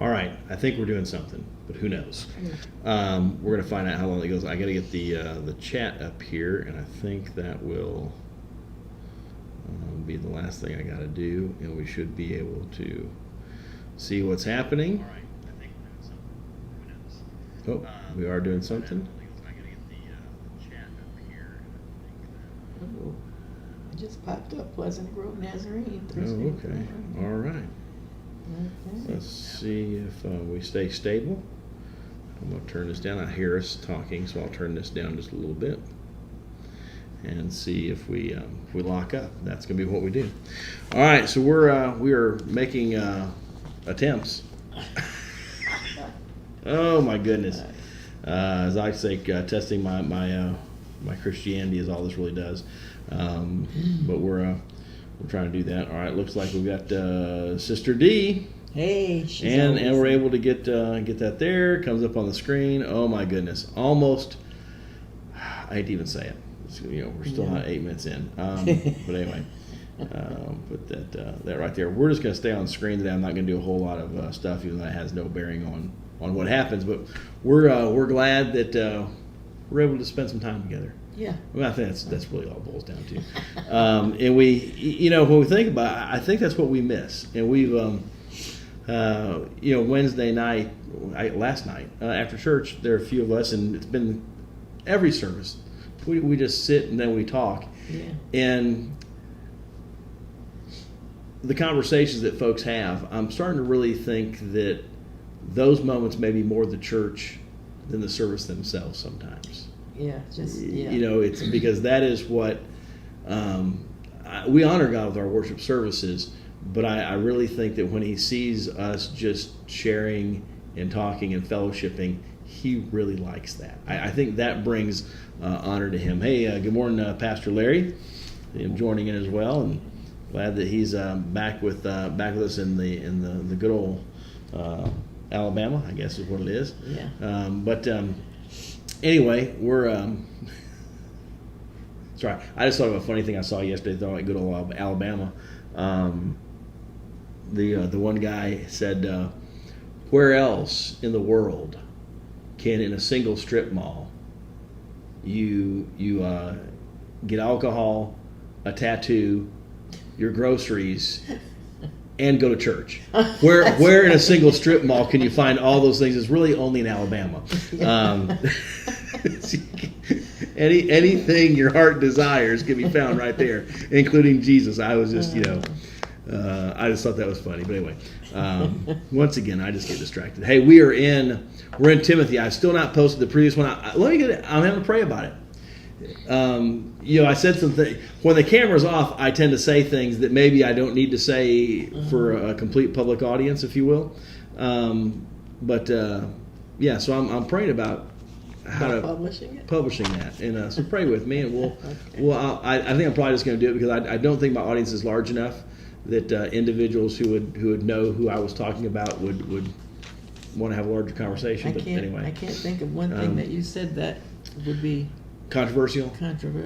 All right, I think we're doing something, but who knows? We're going to find out how long it goes. I got to get the chat up here, and I think that will be the last thing I got to do, and we should be able to see what's happening. All right, I think we're doing something. Who knows? Oh, we are doing something. I got to get the chat up here, and I think that. Oh, it just popped up. Pleasant Grove Nazarene. Oh, okay. All right. Okay. Let's see if we stay stable. I'm going to turn this down. I hear us talking, so I'll turn this down just a little bit and see if we lock up. That's going to be what we do. All right, so we are making attempts. Oh my goodness! As I say, testing my Christianity is all this really does. But we're trying to do that. All right, looks like we've got Sister D. Hey, and we're able to get that there. Comes up on the screen. Oh my goodness! Almost. I hate to even say it. We're still not 8 minutes in. But anyway, put that right there. We're just going to stay on the screen today. I'm not going to do a whole lot of stuff, even though that has no bearing on what happens. But we're glad that we're able to spend some time together. Yeah. Well, I think that's really all it boils down to. And we, when we think about it, I think that's what we miss. And we've, Wednesday night, last night, after church, there are a few of us, and it's been every service. We just sit and then we talk. Yeah. And the conversations that folks have, I'm starting to really think that those moments may be more the church than the service themselves sometimes. Yeah, It's because that is what we honor God with our worship services, but I really think that when he sees us just sharing and talking and fellowshipping, he really likes that. I think that brings honor to him. Hey, good morning, Pastor Larry. I'm joining in as well, and glad that he's back with us in the good old Alabama, I guess is what it is. Yeah. Anyway, we're sorry. I just thought of a funny thing I saw yesterday. Thought like good old Alabama. The one guy said, "Where else in the world can, in a single strip mall, you get alcohol, a tattoo, your groceries, and go to church? Where in a single strip mall can you find all those things? It's really only in Alabama. Anything your heart desires can be found right there, including Jesus." I was just, I just thought that was funny. But anyway, once again, I just get distracted. Hey, we're in Timothy. I've still not posted the previous one. I'm having to pray about it. I said something when the camera's off. I tend to say things that maybe I don't need to say for a complete public audience, if you will. So I'm praying about how to publishing that, and so pray with me, and I think I'm probably just going to do it because I don't think my audience is large enough that individuals who would know who I was talking about would want to have a larger conversation. Anyway, I can't think of one thing that you said that would be controversial.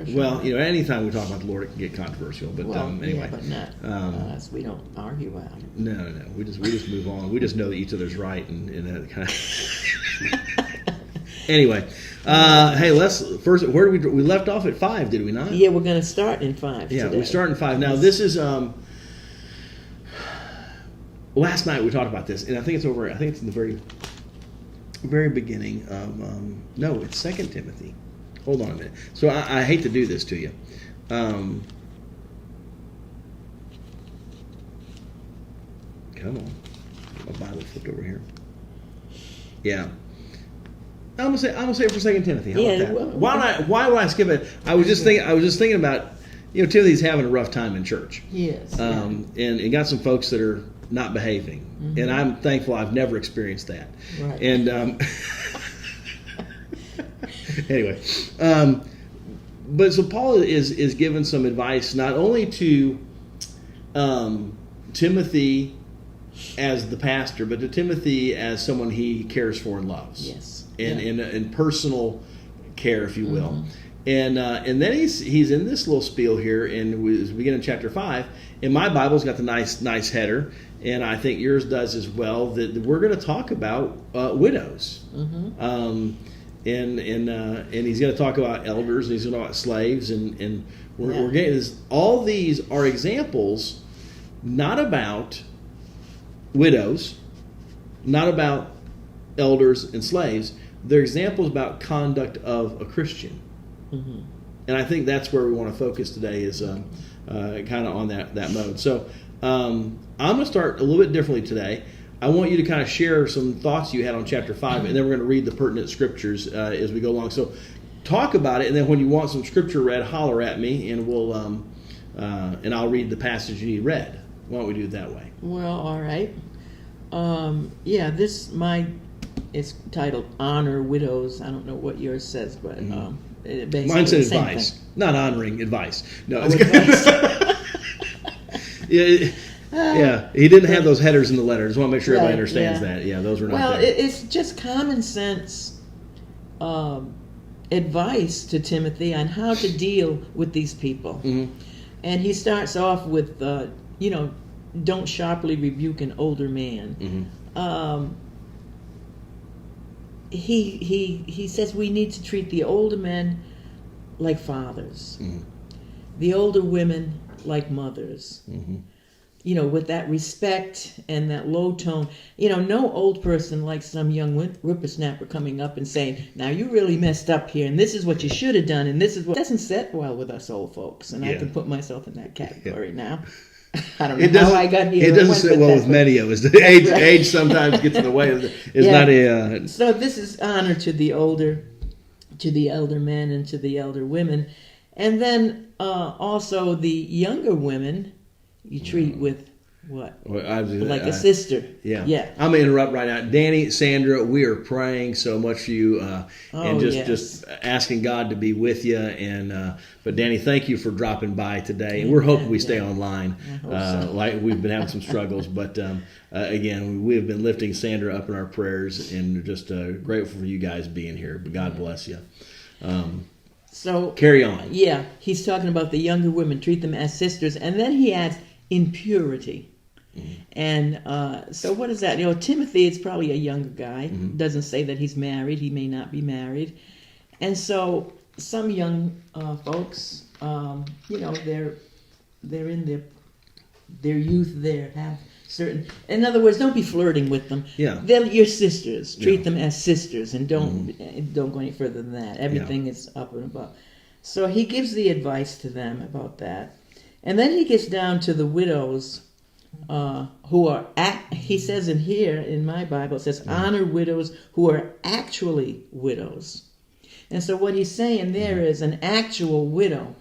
Well, anytime we talk about the Lord, it can get controversial. But anyway, yeah, but not us. We don't argue about it. No. We just move on. We just know that each other's right, and that kind of. Anyway, hey, let's first. Where did we left off at 5? Did we not? Yeah, we're going to start in 5. Yeah, today. We start in 5. Now this is. Last night we talked about this, and I think it's over. I think it's in the very, very beginning of. No, it's 2 Timothy. Hold on a minute. So I hate to do this to you. Come on, my Bible flipped over here. Yeah, I'm gonna say it for 2 Timothy. How about that? Why would I skip it? I was just thinking about Timothy's having a rough time in church. Yes. And got some folks that are not behaving, and I'm thankful I've never experienced that. Right. And anyway, but so Paul is given some advice not only to Timothy as the pastor, but to Timothy as someone he cares for and loves. Yes. In personal care, if you will. And then he's in this little spiel here, and we begin in chapter 5. And my Bible's got the nice header, and I think yours does as well. That we're going to talk about widows, and he's going to talk about elders, and he's going to talk about slaves, and we're getting this. All these are examples, not about widows, not about elders and slaves. They're examples about conduct of a Christian. Mm-hmm. And I think that's where we want to focus today is kind of on that mode. So I'm going to start a little bit differently today. I want you to kind of share some thoughts you had on chapter 5, and then we're going to read the pertinent scriptures as we go along. So talk about it, and then when you want some scripture read, holler at me, and we'll and I'll read the passage you need read. Why don't we do it that way? Well, all right. It's titled "Honor Widows." I don't know what yours says, but it basically mine said the same advice, thing. not honoring advice. No, Advice. yeah. He didn't have those headers in the letter. Just want to make sure everybody understands that. Yeah, those were not there. It's just common sense advice to Timothy on how to deal with these people. Mm-hmm. And he starts off with, don't sharply rebuke an older man. Mm-hmm. He says we need to treat the older men like fathers, the older women like mothers. Mm-hmm. With that respect and that low tone. No old person like some young whippersnapper coming up and saying, "Now you really messed up here, and this is what you should have done, and this is what..." It doesn't sit well with us old folks, and I can put myself in that category now. I don't know how I got here. It doesn't sit well with many of us. Age sometimes gets in the way. It's not a. So this is honor to the elder men, and to the elder women, and then also the younger women. You treat with what? Like a sister. Yeah. I'm going to interrupt right now. Danny, Sandra, we are praying so much for you and just asking God to be with you. And but Danny, thank you for dropping by today. And we're hoping we stay online. So. Like we've been having some struggles. But again, we have been lifting Sandra up in our prayers and just grateful for you guys being here. But God bless you. So carry on. Yeah, he's talking about the younger women, treat them as sisters. And then he adds, in purity. Mm-hmm. And so what is that? Timothy is probably a younger guy. Mm-hmm. Doesn't say that he's married. He may not be married. And so some young folks, they're in their youth there, have certain... In other words, don't be flirting with them. Yeah. They're your sisters. Treat them as sisters, and don't go any further than that. Everything is up and above. So he gives the advice to them about that. And then he gets down to the widows who are, he says in here, in my Bible, it says, honor widows who are actually widows. And so what he's saying there is an actual widow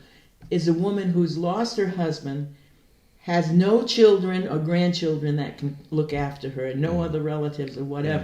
is a woman who's lost her husband, has no children or grandchildren that can look after her, and no other relatives or whatever.